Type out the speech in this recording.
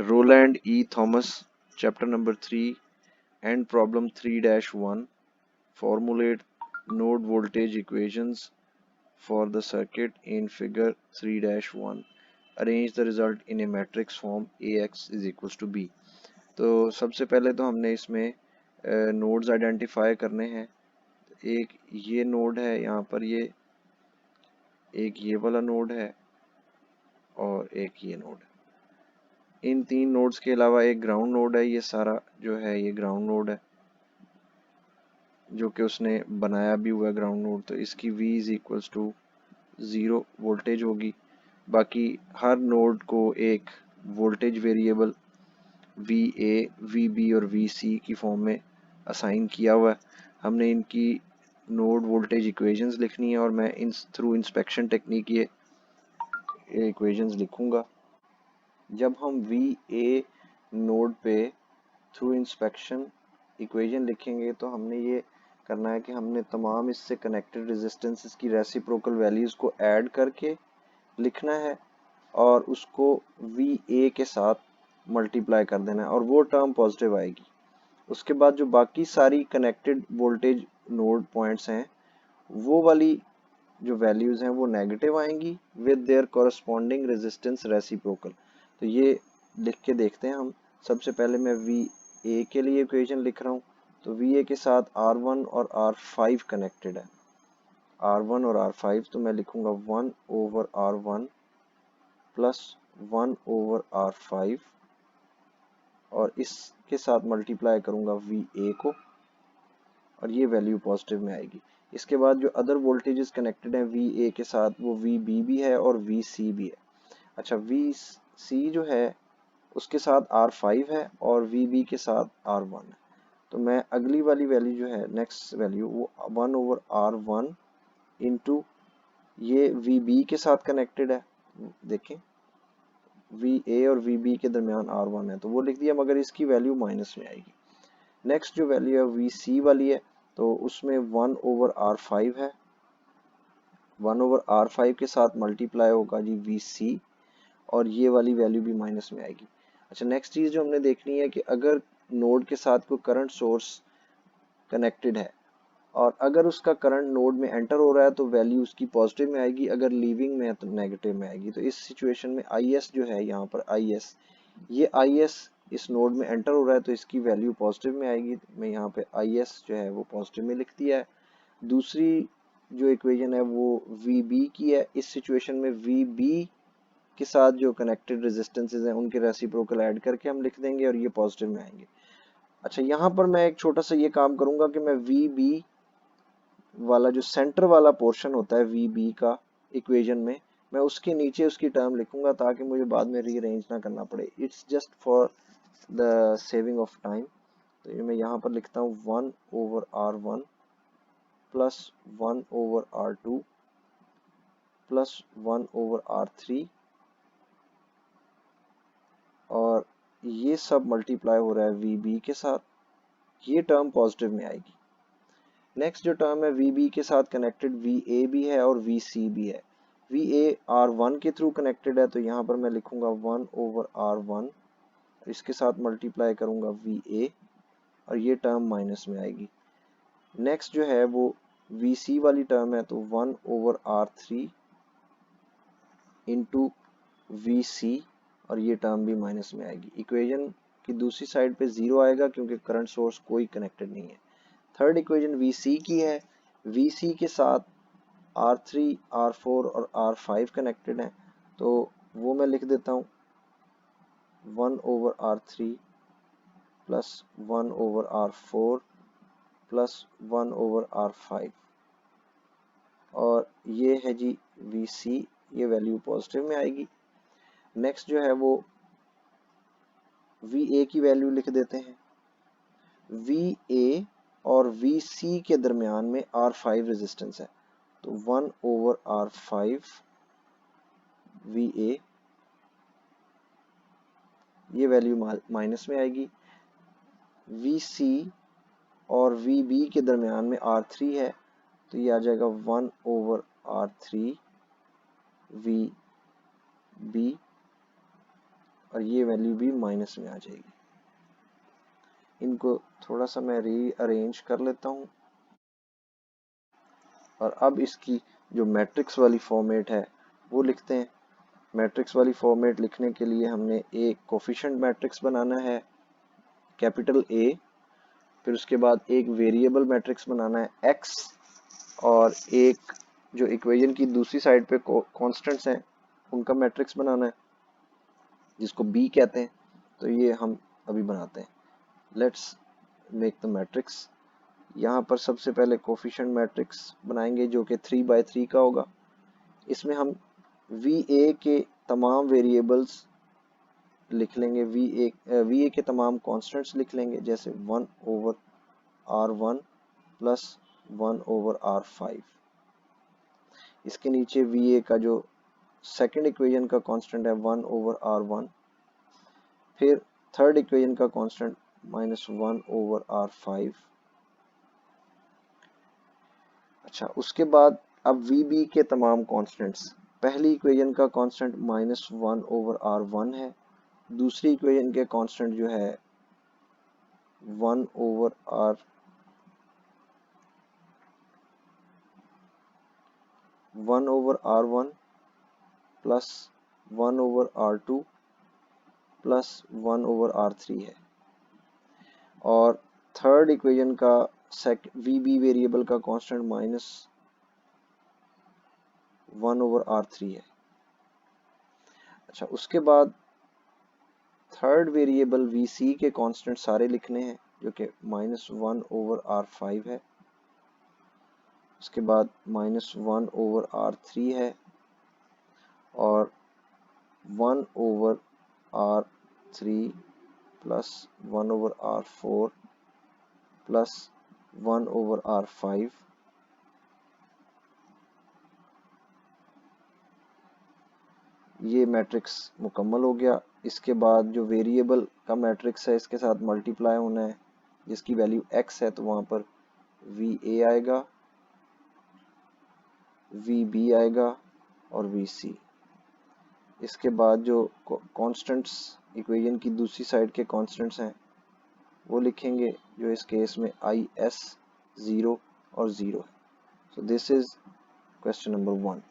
Roland E. Thomas, chapter number 3 and problem 3-1. Formulate node voltage equations for the circuit in figure 3-1. Arrange the result in a matrix form AX is equals to B. तो सबसे पहले तो हमने इसमें nodes identify करने हैं। एक ये नोड है, यहाँ पर ये वाला नोड है और एक ये नोड है। इन तीन नोड्स के अलावा एक ग्राउंड नोड है। ये सारा जो है ये ग्राउंड नोड है जो कि उसने बनाया भी हुआ है ग्राउंड नोड। तो इसकी V is equals to 0 voltage होगी। बाकी हर नोड को एक वोल्टेज वेरिएबल VA, VB और VC की फॉर्म में असाइन किया हुआ है। हमने इनकी नोड वोल्टेज इक्वेशंस लिखनी है और मैं थ्रू इंस्पेक्शन टेक्निक ये इक्वेशंस लिखूंगा। जब हम VA नोड पे थ्रू इंस्पेक्शन इक्वेशन लिखेंगे तो हमने ये करना है कि हमने तमाम इससे कनेक्टेड रेजिस्टेंसेस की रेसिप्रोकल वैल्यूज़ को ऐड करके लिखना है और उसको VA के साथ मल्टीप्लाई कर देना है और वो टर्म पॉजिटिव आएगी। उसके बाद जो बाकी सारी कनेक्टेड वोल्टेज नोड पॉइंट्स हैं वो वाली जो वैल्यूज़ हैं वो नेगेटिव आएंगी with their corresponding resistance reciprocal. तो ये लिख के देखते हैं हम। सबसे पहले मैं VA के लिए इक्वेशन लिख रहा हूँ। तो VA के साथ R1 और R5 कनेक्टेड है। R1 और R5 तो मैं लिखूंगा 1 over R1 plus 1 over R5 और इसके साथ मल्टीप्लाई करूंगा VA को और ये वैल्यू पॉजिटिव में आएगी। इसके बाद जो अदर वोल्टेजेस कनेक्टेड हैं VA के साथ वो VB भी है और VC भी है। अच्छा, VC जो है उसके साथ R5 है और VB के साथ R1 है। तो मैं अगली वाली वैल्यू जो है नेक्स्ट वैल्यू वो 1 ओवर R1 इंटू ये VB के साथ कनेक्टेड है। देखें VA और VB के दरमियान R1 है तो वो लिख दिया, मगर इसकी वैल्यू माइनस में आएगी। नेक्स्ट जो वैल्यू है VC वाली है तो उसमें 1 ओवर R5 है। 1 ओवर R5 के साथ मल्टीप्लाई होगा जी VC और ये वाली वैल्यू भी माइनस में आएगी। अच्छा, नेक्स्ट चीज़ जो हमने देखनी है कि अगर नोड के साथ कोई करंट सोर्स कनेक्टेड है और अगर उसका करंट नोड में एंटर हो रहा है तो वैल्यू उसकी पॉजिटिव में आएगी, अगर लीविंग में है तो नेगेटिव में आएगी। तो इस सिचुएशन में IS जो है यहाँ पर IS इस नोड में एंटर हो रहा है तो इसकी वैल्यू पॉजिटिव में आएगी। मैं यहाँ पे IS जो है वो पॉजिटिव में लिख दिया है। दूसरी जो इक्वेशन है वो VB की है। इस सिचुएशन में VB के साथ जो कनेक्टेड रेजिस्टेंसेज हैं उनके रेसिप्रोकल ऐड करके हम लिख देंगे और ये पॉजिटिव में आएंगे। अच्छा, यहाँ पर मैं एक छोटा सा ये काम करूंगा कि मैं VB वाला जो सेंटर वाला पोर्शन होता है VB का इक्वेशन में, मैं उसके नीचे उसकी टर्म लिखूंगा ताकि मुझे बाद में रीअरेंज ना करना पड़े। It's just for the saving of time. तो ये मैं यहाँ पर लिखता हूँ 1 over R1 plus 1 over R2 plus 1 over R3 और ये सब मल्टीप्लाई हो रहा है VB के साथ। ये टर्म पॉजिटिव में आएगी। नेक्स्ट जो टर्म है VB के साथ कनेक्टेड VA भी है और VC भी है। VA R1 के थ्रू कनेक्टेड है तो यहाँ पर मैं लिखूंगा 1 ओवर R1, इसके साथ मल्टीप्लाई करूंगा VA और ये टर्म माइनस में आएगी। नेक्स्ट जो है वो VC वाली टर्म है तो 1 ओवर R3 इंटू VC और ये टर्म भी माइनस में आएगी। इक्वेशन की दूसरी साइड पे 0 आएगा क्योंकि करंट सोर्स कोई कनेक्टेड नहीं है। थर्ड इक्वेशन VC की है। VC के साथ R3, R4 और R5 कनेक्टेड हैं तो वो मैं लिख देता हूँ 1 over R3 plus 1 over R4 plus 1 over R5 और ये है जी VC, ये वैल्यू पॉजिटिव में आएगी। नेक्स्ट जो है वो VA की वैल्यू लिख देते हैं। VA और VC के दरमियान में R5 रेजिस्टेंस है तो 1 ओवर R5 VA, ये वैल्यू माइनस में आएगी। VC और VB के दरमियान में R3 है तो ये आ जाएगा 1 ओवर R3 VB और ये वैल्यू भी माइनस में आ जाएगी। इनको थोड़ा सा मैं रीअरेंज कर लेता हूँ और अब इसकी जो मैट्रिक्स वाली फॉर्मेट है वो लिखते हैं। मैट्रिक्स वाली फॉर्मेट लिखने के लिए हमने एक कोफिशिएंट मैट्रिक्स बनाना है कैपिटल ए, फिर उसके बाद एक वेरिएबल मैट्रिक्स बनाना है एक्स, और एक जो इक्वेशन की दूसरी साइड पे कॉन्स्टेंट्स हैं उनका मैट्रिक्स बनाना है जिसको बी कहते हैं। तो ये हम अभी बनाते हैं। Let's make the matrix. यहाँ पर सबसे पहले कोफिशिएंट मैट्रिक्स बनाएंगे जो कि 3 by 3 का होगा। इसमें हम वी ए के तमाम वेरिएबल्स लिख लेंगे, वी ए के तमाम कॉन्स्टेंट्स लिख लेंगे, जैसे 1/r1 प्लस 1/r5। इसके नीचे वी ए का जो सेकंड इक्वेशन का कांस्टेंट है 1/r1, फिर थर्ड इक्वेशन का कांस्टेंट -1/r5। अच्छा, उसके बाद अब वी बी के तमाम कांस्टेंट्स, पहली इक्वेशन का कांस्टेंट -1/r1 है, दूसरी इक्वेशन के कांस्टेंट जो है 1/r1 plus 1/r2 plus 1/r3 है, और थर्ड इक्वेशन का वी बी वेरिएबल का कांस्टेंट -1/r3 है। अच्छा, उसके बाद थर्ड वेरिएबल वी सी के कांस्टेंट सारे लिखने हैं जो कि -1/r5 है, उसके बाद -1/r3 है, और 1/r3 plus 1/r4 plus 1/r5। ये मैट्रिक्स मुकम्मल हो गया। इसके बाद जो वेरिएबल का मैट्रिक्स है इसके साथ मल्टीप्लाई होना है, जिसकी वैल्यू x है, तो वहाँ पर वी ए आएगा, वी बी आएगा और वी सी। इसके बाद जो कॉन्स्टेंट्स इक्वेशन की दूसरी साइड के कॉन्स्टेंट्स हैं वो लिखेंगे, जो इस केस में आई एस 0 और 0 है। So this is question number 1।